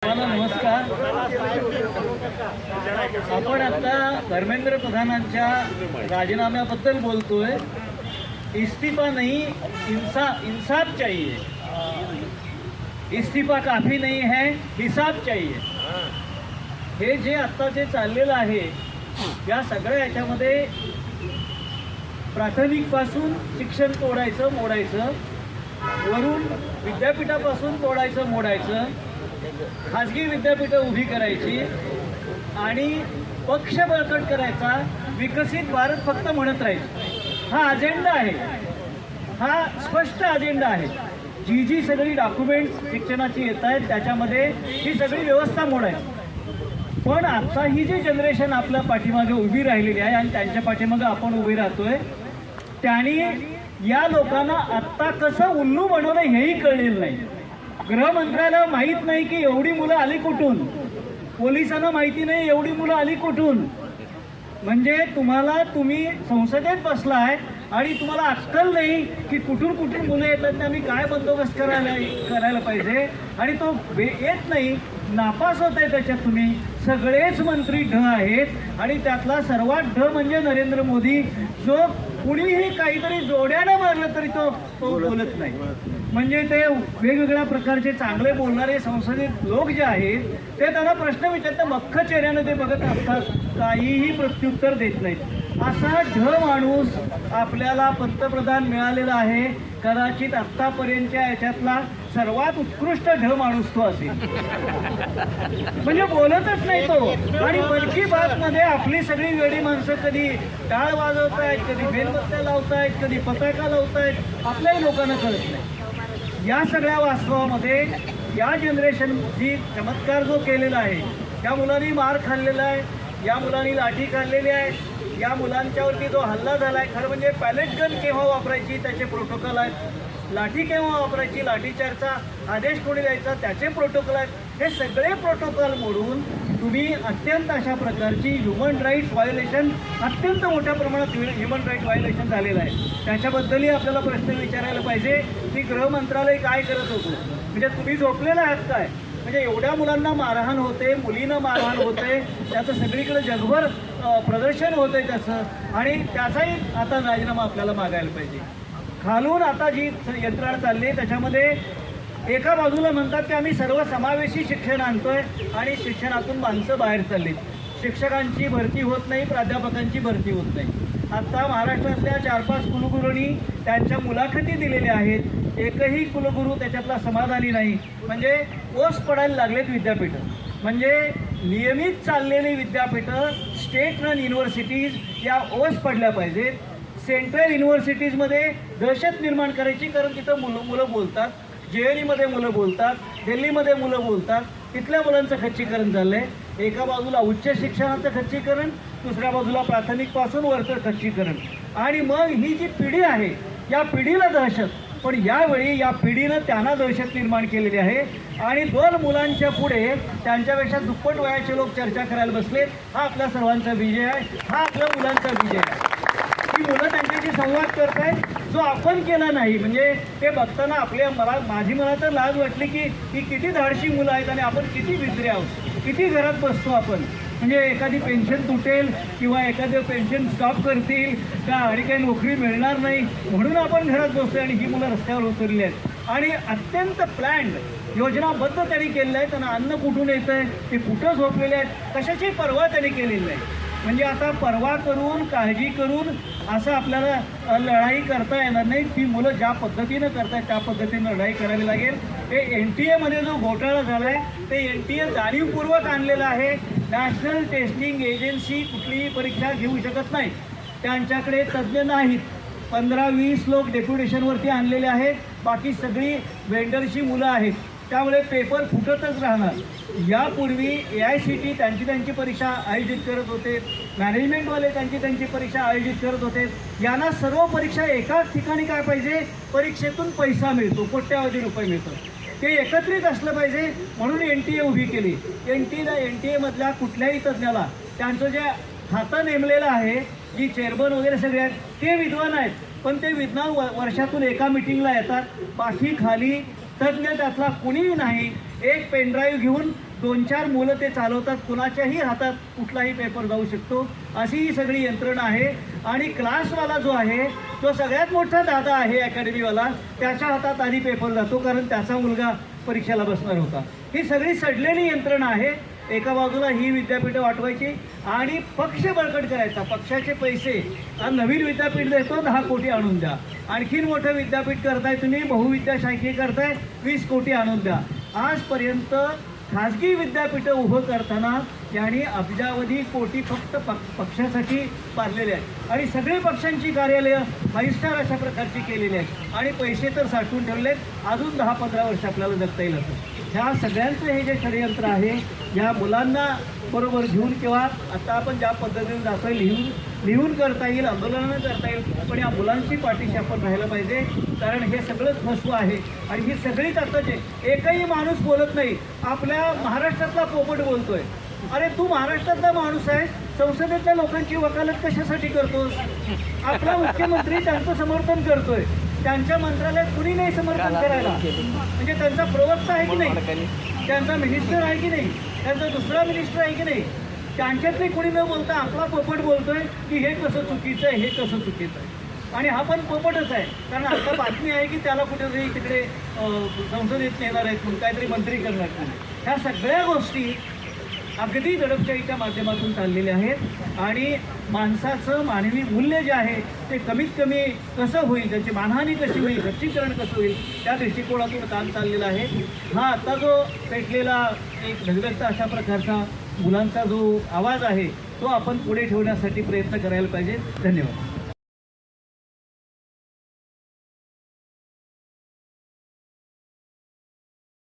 सर्वांना नमस्कार। आपण आता धर्मेंद्र प्रधानांच्या राजीनाम्याबद्दल बोलतोय। इस्तीफा नहीं इंसाफ चाहिए, इस्तीफा काफी नहीं है, हिसाब चाहिए। हे जे आता जे चाललेलं आहे या सगळ्या याच्यामध्ये प्राथमिकपासून शिक्षण तोडायचं मोडायचं, वरून विद्यापीठापासून तोडायचं मोडायचं, खाजगी विद्यापीठं उभी करायची आणि पक्ष बळकट करायचा, विकसित भारत फक्त म्हणत राहायचं। हा अजेंडा आहे, हा स्पष्ट अजेंडा आहे। जी सगळी डॉक्युमेंट्स शिक्षणाची येत आहेत त्याच्यामध्ये ही सगळी व्यवस्था मोडायची। पण आता ही जी जनरेशन आपल्या पाठीमागे उभी राहिलेली आहे आणि त्यांच्या पाठीमागे आपण उभे राहतोय, त्यांनी या लोकांना आत्ता कसं उल्लू बनवलं हेही कळलेलं नाही। गृह मंत्रालयाला माहीत नाही की एवढी मुलं आली कुठून, पोलिसांना माहिती नाही एवढी मुलं आली कुठून। म्हणजे तुम्ही संसदेत बसलाय आणि तुम्हाला अक्कल नाही की कुठून मुलं येतात, आम्ही काय बंदोबस्त करायला पाहिजे, आणि तो येत नाही, नापास होत आहे त्याच्यात। तुम्ही सगळेच मंत्री ढ आहेत आणि त्यातला सर्वात ढ म्हणजे नरेंद्र मोदी, जो कुणीही काहीतरी जोड्यानं मारलं तरी तो बोलत नाही। म्हणजे ते वेगवेगळ्या प्रकारचे चांगले बोलणारे संसदेत लोक जे आहेत ते त्यांना प्रश्न विचारतात, मख्ख चेहऱ्यानं ते बघत असतात, काहीही प्रत्युत्तर देत नाहीत। असा ढ माणूस आपल्याला पंतप्रधान मिळालेला आहे। कदाचित आत्तापर्यंतच्या याच्यातला सर्वात उत्कृष्ट ढ माणूस तो असेल। म्हणजे बोलतच नाही तो। आणि मन की बात मध्ये आपली सगळी वेळी माणसं कधी टाळ वाजवतायत, कधी बेलबत्त्या लावतायत, कधी पताका लावतायत, आपल्याही लोकांना कळत नाही। या सगळ्या वास्तवामध्ये या जनरेशन जी चमत्कार जो केलेला आहे, या मुलांनी मार खाल्लेला आहे, या मुलांनी लाठी खाल्लेली आहे, या मुलांच्यावरती जो हल्ला झाला आहे, खरं म्हणजे पॅलेट गन केव्हा वापरायची त्याचे प्रोटोकॉल आहेत, लाठी केव्हा वापरायची, लाठीचार्जचा आदेश कोणी द्यायचा त्याचे प्रोटोकॉल आहेत। हे सगळे प्रोटोकॉल मोडून तुम्ही अत्यंत अशा प्रकारची ह्युमन राईट्स व्हायोलेशन, अत्यंत मोठ्या प्रमाणात ह्युमन राईट्स व्हायोलेशन झालेलं आहे। त्याच्याबद्दलही आपल्याला प्रश्न विचारायला पाहिजे की गृह मंत्रालय काय करत होतं। म्हणजे तुम्ही झोपलेला आहात काय? म्हणजे एवढ्या मुलांना मारहाण होते, मुलींना मारहाण होते, त्याचं सगळीकडे जगभर प्रदर्शन होतंय त्याचं, आणि त्याचाही आता राजीनामा आपल्याला मागायला पाहिजे। खालून आता जी यंत्रणा चालली त्याच्यामध्ये एका बाजूला म्हणतात की आम्ही सर्वसमावेशी शिक्षण आणतोय आणि शिक्षणातून माणसं बाहेर चाललीत, शिक्षकांची भरती होत नाही, प्राध्यापकांची भरती होत नाही। आता महाराष्ट्रातल्या 4-5 कुलगुरूंनी त्यांच्या मुलाखती दिलेल्या आहेत, एकही कुलगुरू त्याच्यातला समाधानी नाही। म्हणजे ओस पडायला लागलेत विद्यापीठं, म्हणजे नियमित चाललेली विद्यापीठं, स्टेट रन युनिव्हर्सिटीज या ओस पडल्या पाहिजेत। सेंट्रल युनिव्हर्सिटीजमध्ये दहशत निर्माण करायची, कारण तिथं मुलं बोलतात, JNUमध्ये मुलं बोलतात, दिल्लीमध्ये मुलं बोलतात, तिथल्या मुलांचं खच्चीकरण झालं आहे। एका बाजूला उच्च शिक्षणाचं खच्चीकरण, दुसऱ्या बाजूला प्राथमिकपासून वरचं खच्चीकरण, आणि मग ही जी पिढी आहे या पिढीला दहशत। पण यावेळी या पिढीनं त्यांना दहशत निर्माण केलेली आहे आणि 2 मुलांच्या पुढे त्यांच्यापेक्षा दुप्पट वयाचे लोक चर्चा करायला बसले। हा आपल्या सर्वांचा विजय आहे, हा आपल्या मुलांचा विजय आहे। ही मुलं त्यांच्याशी संवाद करतायत जो आपण केला नाही। म्हणजे ते बघताना माझी मला तर लाज वाटली की ही किती धाडशी मुलं आहेत आणि आपण किती विसरे आहोत, किती घरात बसतो आपण। म्हणजे एखादी पेन्शन तुटेल किंवा एखादं पेन्शन स्टॉप करतील का आणि काही नोकरी मिळणार नाही म्हणून आपण घरात बसतोय, आणि ही मुलं रस्त्यावर उतरली आहेत आणि अत्यंत प्लॅन्ड योजनाबद्ध त्यांनी केलेलं आहे। त्यांना अन्न कुठून येतं आहे, ते कुठं झोपलेले आहेत, कशाची पर्वा त्यांनी केलेली नाही। म्हणजे आता पर्वा करून, काळजी करून असं आपल्याला लढाई करता येणार नाही। ती मुलं ज्या पद्धतीनं करतायत त्या पद्धतीनं लढाई करावी लागेल। हे NTA जो घोटाळा झाला आहे ते NTA जाणीवपूर्वक आणलेलं आहे। नॅशनल टेस्टिंग एजन्सी कुठलीही परीक्षा घेऊ शकत नाही, त्यांच्याकडे तज्ज्ञ नाहीत। 15-20 लोक डेप्युटेशनवरती आणलेले आहेत, बाकी सगळी वेंडरची मुलं आहेत, त्यामुळे पेपर फुटतच राहणार। यापूर्वी AICTE त्यांची परीक्षा आयोजित करत होते, मॅनेजमेंटवाले त्यांची परीक्षा आयोजित करत होते। यांना सर्व परीक्षा एकाच ठिकाणी काय पाहिजे, परीक्षेतून पैसा मिळतो, कोट्यावधी रुपये मिळतात, ते एकत्रित असलं पाहिजे म्हणून NTA उभी केली। NTA मधल्या कुठल्याही तज्ज्ञाला त्यांचं जे खातं नेमलेलं आहे, जी चेअरमन वगैरे सगळे आहेत ते विद्वान आहेत, पण ते विद्वान वर्षातून एका मिटिंगला येतात, बाकी खाली तज्ज्ञ त्यातला कुणीही नाही। एक पेनड्राईव्ह घेऊन 2-4 मुलं ते चालवतात, कुणाच्याही हातात कुठलाही पेपर जाऊ शकतो, अशी ही सगळी यंत्रणा आहे. आणि क्लासवाला जो आहे तो सगळ्यात मोठा दादा आहे अकॅडमीवाला, त्याच्या हातात आधी पेपर जातो, कारण त्याचा मुलगा परीक्षेला बसणार होता. ही सगळी सडलेली यंत्रणा आहे. एका बाजूला ही विद्यापीठं वाटवायची आणि पक्ष बळकट करायचा, पक्षाचे पैसे. नवीन विद्यापीठ देतो 10 कोटी आणून द्या, आणखीन मोठं विद्यापीठ करताय तुम्ही, बहुविद्याशाखीय करताय 20 कोटी आणून द्या. आजपर्यंत खाजगी विद्यापीठं उभं करताना त्यांनी अब्जावधी कोटी फक्त पक्षासाठी पाडलेले आहेत आणि सगळे पक्षांची कार्यालयं 5 स्टार अशा प्रकारची केलेली आहेत आणि पैसे तर साठवून ठेवले आहेत. अजून 10-15 वर्ष आपल्याला जगता येईल असं. ह्या सगळ्यांचं हे जे षडयंत्र आहे, या मुलांना बरोबर घेऊन किंवा आता आपण ज्या पद्धतीने जातोय लिहून करता येईल, आंदोलनानं करता येईल, पण या मुलांची पाठीशी आपण राहायला पाहिजे, कारण हे सगळंच फसवं आहे. आणि ही सगळीच आताच आहे. एकही माणूस बोलत नाही. आपल्या महाराष्ट्रातला पोपट बोलतोय. अरे तू महाराष्ट्रातला माणूस आहे, संसदेतल्या लोकांची वकालत कशासाठी करतोस? आपला मुख्यमंत्री त्यांचं समर्थन करतोय, त्यांच्या मंत्रालयात कुणी नाही समर्थन करायला. म्हणजे त्यांचा प्रवक्ता आहे की नाही, त्यांचा मिनिस्टर आहे की नाही, त्यांचा दुसरा मिनिस्टर आहे की नाही, त्यांच्यातले कुणी न बोलता आपला पोपट बोलतोय की हे कसं चुकीचं आहे, हे कसं चुकीचं आहे. आणि हा पण पोपटच आहे, कारण आता बातमी आहे की त्याला कुठेतरी तिकडे संसदेत नेणार आहेत, म्हणून काहीतरी मंत्री करणार. ह्या सगळ्या गोष्टी अगदी दडपशाहीच्या माध्यमातून चाललेले आहेत आणि माणसाचं मानवी मूल्य जे आहे ते कमीत कमी कसं होईल, त्याची मानहानी कशी होईल, गच्चीकरण कसं होईल, त्या दृष्टिकोनातून काम चाललेलं आहे. हा आता जो पेटलेला एक धगधगता अशा प्रकारचा मुलांचा जो आवाज आहे तो आपण पुढे ठेवण्यासाठी प्रयत्न करायला पाहिजे. धन्यवाद.